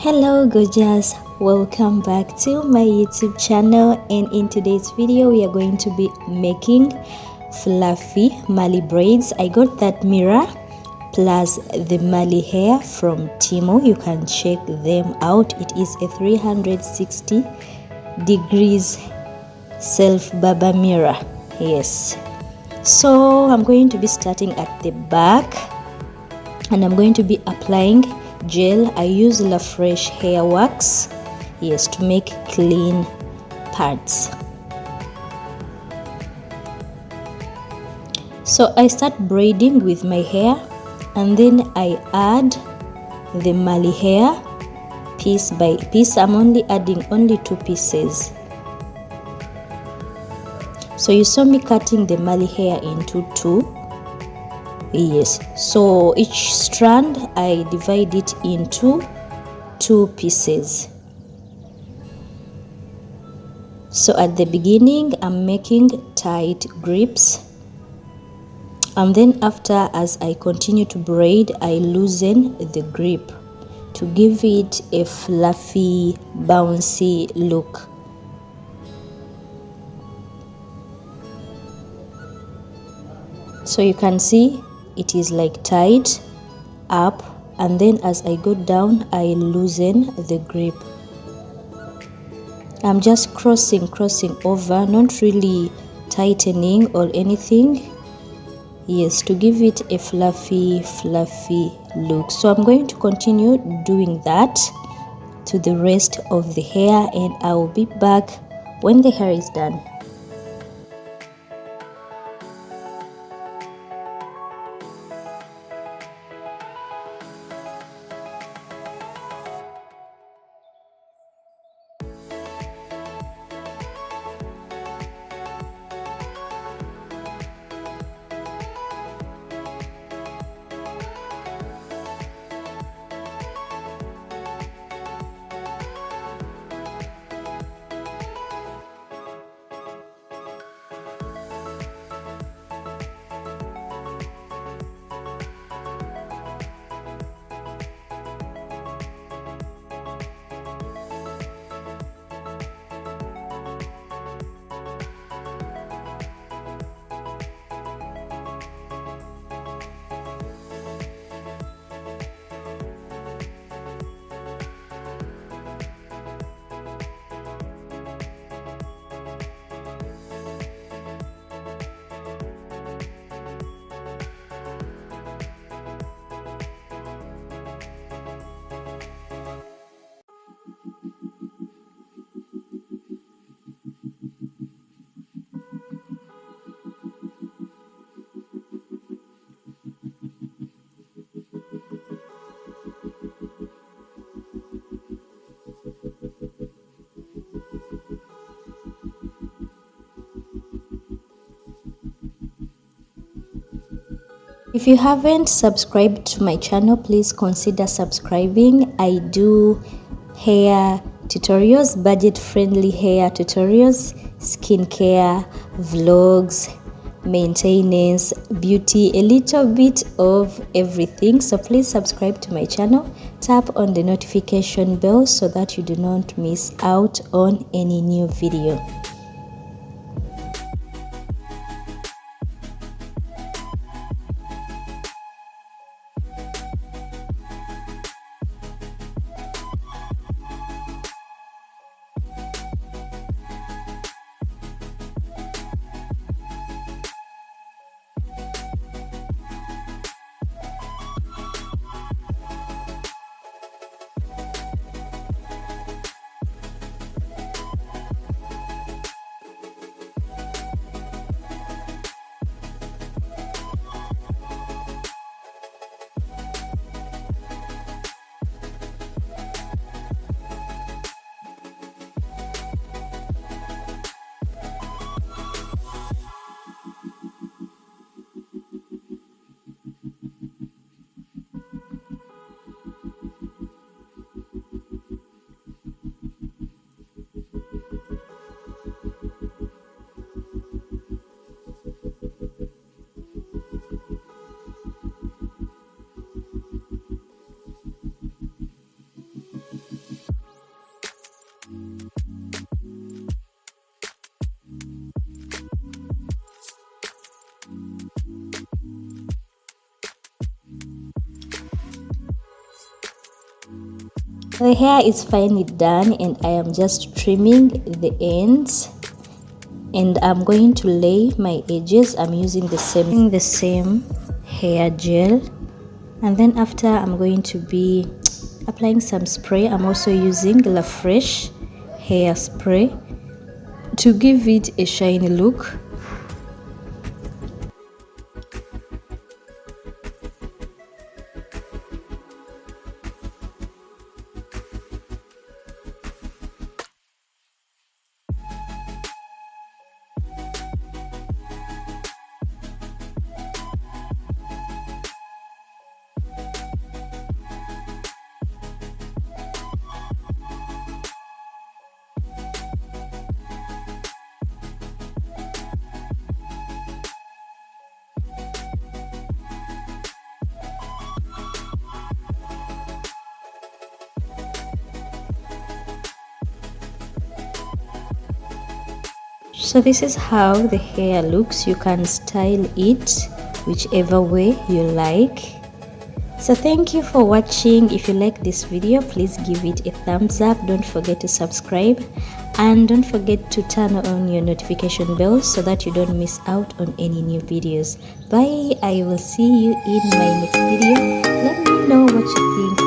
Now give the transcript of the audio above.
Hello gorgeous, welcome back to my YouTube channel, and in today's video we are going to be making fluffy Marley braids. I got that mirror plus the Marley hair from Timo. You can check them out. It is a 360 degrees self barber mirror. Yes, so I'm going to be starting at the back and I'm going to be applying gel. I use lafresh hair wax, yes, to make clean parts. So I start braiding with my hair and then I add the Marley hair piece by piece. I'm only adding only 2 pieces. So you saw me cutting the Marley hair into 2. Yes, so each strand I divide it into 2 pieces. So at the beginning I'm making tight grips, and then after, as I continue to braid, I loosen the grip to give it a fluffy, bouncy look. So you can see it is like tight up, and then as I go down I loosen the grip. I'm just crossing over, not really tightening or anything. Yes, to give it a fluffy look. So I'm going to continue doing that to the rest of the hair, and I will be back when the hair is done. If you haven't subscribed to my channel, please consider subscribing. I do hair tutorials, budget-friendly hair tutorials, skincare, vlogs, maintenance, beauty, a little bit of everything. So please subscribe to my channel. Tap on the notification bell so that you do not miss out on any new video. The hair is finally done and I am just trimming the ends, and I'm going to lay my edges. I'm using the same hair gel, and then after I'm going to be applying some spray. I'm also using lafresh hair spray to give it a shiny look. So this is how the hair looks. You can style it whichever way you like. So thank you for watching. If you like this video, please give it a thumbs up. Don't forget to subscribe and don't forget to turn on your notification bell so that you don't miss out on any new videos. Bye. I will see you in my next video. Let me know what you think